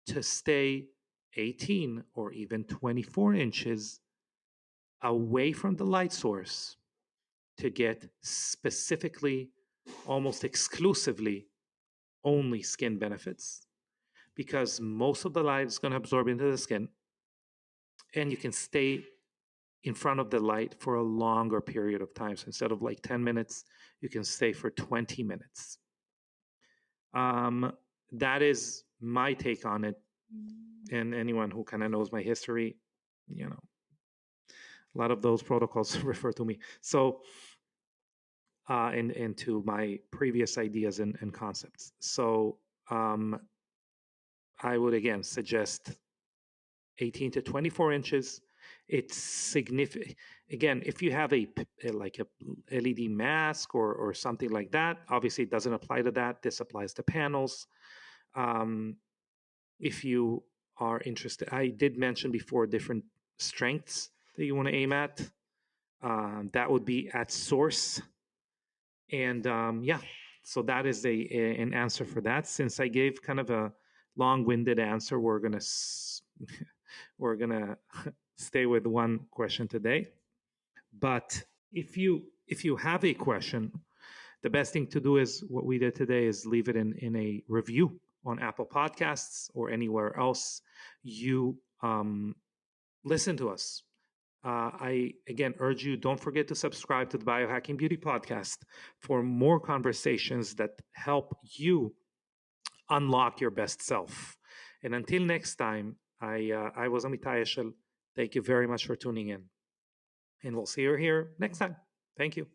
Speaker 1: to stay 18 or even 24 inches away from the light source to get specifically, almost exclusively, only skin benefits because most of the light is going to absorb into the skin and you can stay in front of the light for a longer period of time. So instead of like 10 minutes, you can stay for 20 minutes. That is my take on it. And anyone who kind of knows my history, you know, A lot of those protocols refer to me. So, and to my previous ideas and concepts. So, um, I would again suggest 18 to 24 inches. It's significant. Again, if you have like a LED mask or something like that, obviously it doesn't apply to that. This applies to panels. Um, if you are interested, I did mention before different strengths that you want to aim at. That would be at source. And yeah, so that is an answer for that. Since I gave kind of a long-winded answer, we're gonna stay with one question today. But if you have a question, the best thing to do is what we did today is leave it in a review on Apple Podcasts or anywhere else you listen to us. I again urge you, don't forget to subscribe to the Biohacking Beauty podcast for more conversations that help you unlock your best self. And until next time, I was Amitay. Thank you very much for tuning in. And we'll see you here next time. Thank you.